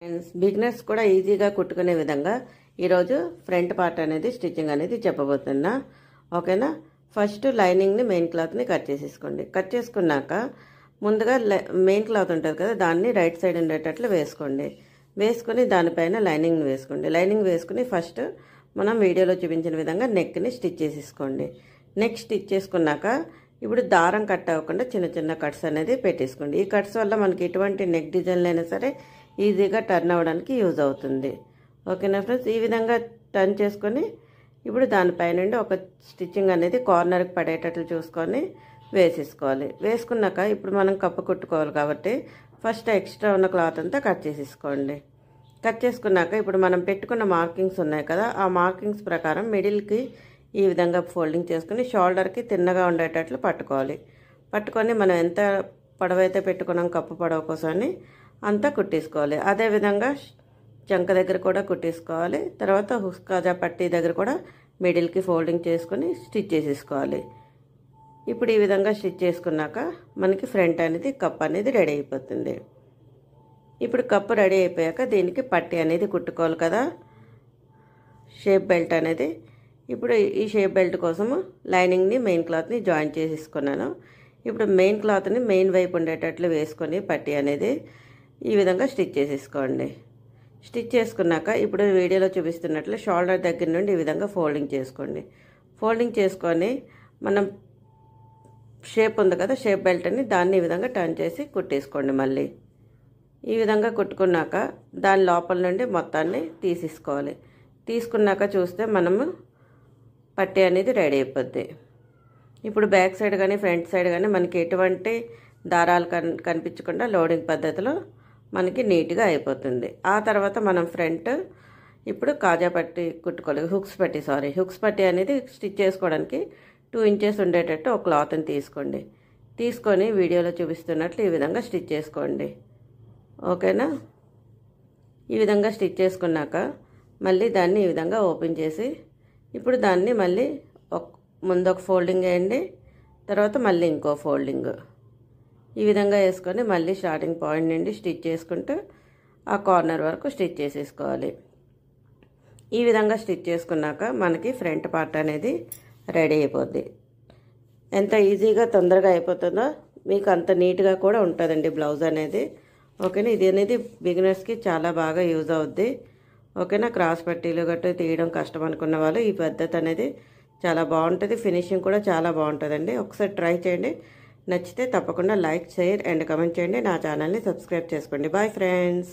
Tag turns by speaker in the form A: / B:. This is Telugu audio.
A: ఫ్రెండ్స్, బిగినర్స్ కూడా ఈజీగా కుట్టుకునే విధంగా ఈరోజు ఫ్రంట్ పార్ట్ అనేది స్టిచ్చింగ్ అనేది చెప్పబోతున్నా. ఓకేనా. ఫస్ట్ లైనింగ్ని మెయిన్ క్లాత్ని కట్ చేసేసుకోండి. కట్ చేసుకున్నాక ముందుగా మెయిన్ క్లాత్ ఉంటుంది కదా, దాన్ని రైట్ సైడ్ ఉండేటట్లు వేసుకోండి. వేసుకొని దానిపైన లైనింగ్ని వేసుకోండి. లైనింగ్ వేసుకుని ఫస్ట్ మనం వీడియోలో చూపించిన విధంగా నెక్ని స్టిచ్ చేసేసుకోండి. నెక్ స్టిచ్ చేసుకున్నాక ఇప్పుడు దారం కట్ అవ్వకుండా చిన్న చిన్న కట్స్ అనేది పెట్టేసుకోండి. ఈ కట్స్ వల్ల మనకి ఎటువంటి నెక్ డిజైన్లు అయినా సరే ఈజీగా టర్న్ అవ్వడానికి యూజ్ అవుతుంది. ఓకేనా ఫ్రెండ్స్. ఈ విధంగా టర్న్ చేసుకొని ఇప్పుడు దానిపైన ఒక స్టిచ్చింగ్ అనేది కార్నర్కి పడేటట్లు చూసుకొని వేసేసుకోవాలి. వేసుకున్నాక ఇప్పుడు మనం కప్పు కుట్టుకోవాలి కాబట్టి ఫస్ట్ ఎక్స్ట్రా ఉన్న క్లాత్ అంతా కట్ చేసేసుకోండి. కట్ చేసుకున్నాక ఇప్పుడు మనం పెట్టుకున్న మార్కింగ్స్ ఉన్నాయి కదా, ఆ మార్కింగ్స్ ప్రకారం మిడిల్కి ఈ విధంగా ఫోల్డింగ్ చేసుకుని షోల్డర్కి తిన్నగా ఉండేటట్లు పట్టుకోవాలి. పట్టుకొని మనం ఎంత పొడవైతే పెట్టుకున్నాం కప్పు పొడవ కోసమని అంతా కుట్టేసుకోవాలి. అదేవిధంగా చంక దగ్గర కూడా కుట్టేసుకోవాలి. తర్వాత హుస్కాజా పట్టీ దగ్గర కూడా మిడిల్కి ఫోల్డింగ్ చేసుకొని స్టిచ్ చేసేసుకోవాలి. ఇప్పుడు ఈ విధంగా స్టిచ్ చేసుకున్నాక మనకి ఫ్రంట్ అనేది కప్ అనేది రెడీ అయిపోతుంది. ఇప్పుడు కప్పు రెడీ అయిపోయాక దీనికి పట్టీ అనేది కుట్టుకోవాలి కదా, షేప్ బెల్ట్ అనేది. ఇప్పుడు ఈ షేప్ బెల్ట్ కోసము లైనింగ్ని మెయిన్ క్లాత్ని జాయిన్ చేసేసుకున్నాను. ఇప్పుడు మెయిన్ క్లాత్ని మెయిన్ వైపు ఉండేటట్లు వేసుకొని పట్టీ అనేది ఈ విధంగా స్టిచ్ చేసేసుకోండి. స్టిచ్ చేసుకున్నాక ఇప్పుడు వీడియోలో చూపిస్తున్నట్లు షోల్డర్ దగ్గర నుండి ఈ విధంగా ఫోల్డింగ్ చేసుకోండి. ఫోల్డింగ్ చేసుకొని మనం షేప్ ఉంది కదా, షేప్ బెల్ట్ అని దాన్ని ఈ విధంగా టర్న్ చేసి కుట్టేసుకోండి. మళ్ళీ ఈ విధంగా కుట్టుకున్నాక దాని లోపల నుండి మొత్తాన్ని తీసేసుకోవాలి. తీసుకున్నాక చూస్తే మనము పట్టీ అనేది రెడీ అయిపోద్ది. ఇప్పుడు బ్యాక్ సైడ్ కానీ ఫ్రంట్ సైడ్ కానీ మనకి ఎటువంటి దారాలు కనిపించకుండా లోడింగ్ పద్ధతిలో మనకి నీట్గా అయిపోతుంది. ఆ తర్వాత మనం ఫ్రంట్ ఇప్పుడు కాజా పట్టీ కుట్టుకోవాలి. హుక్స్ పట్టీ అనేది స్టిచ్ చేసుకోవడానికి 2 ఇంచెస్ ఉండేటట్టు ఒక క్లాత్ని తీసుకోండి. తీసుకొని వీడియోలో చూపిస్తున్నట్లు ఈ విధంగా స్టిచ్ చేసుకోండి. ఓకేనా. ఈ విధంగా స్టిచ్ చేసుకున్నాక మళ్ళీ దాన్ని ఈ విధంగా ఓపెన్ చేసి ఇప్పుడు దాన్ని మళ్ళీ ముందు ఒక ఫోల్డింగ్ వేయండి, తర్వాత మళ్ళీ ఇంకో ఫోల్డింగ్ ఈ విధంగా వేసుకొని మళ్ళీ స్టార్టింగ్ పాయింట్ నుండి స్టిచ్ చేసుకుంటూ ఆ కార్నర్ వరకు స్టిచ్ చేసేసుకోవాలి. ఈ విధంగా స్టిచ్ చేసుకున్నాక మనకి ఫ్రంట్ పార్ట్ అనేది రెడీ అయిపోద్ది. ఎంత ఈజీగా తొందరగా అయిపోతుందో మీకు అంత నీట్గా కూడా ఉంటుందండి బ్లౌజ్ అనేది. ఓకేనా. ఇది అనేది బిగినర్స్కి చాలా బాగా యూజ్ అవుద్ది. ఓకేనా. క్రాస్ పట్టీలు గట్రా తీయడం కష్టం అనుకున్న వాళ్ళు ఈ పద్ధతి అనేది చాలా బాగుంటుంది. ఫినిషింగ్ కూడా చాలా బాగుంటుందండి. ఒకసారి ట్రై చేయండి. నచ్చితే తప్పకుండా లైక్, షేర్ అండ్ కమెంట్ చేయండి. నా ఛానల్ని సబ్స్క్రైబ్ చేసుకోండి. Bye friends.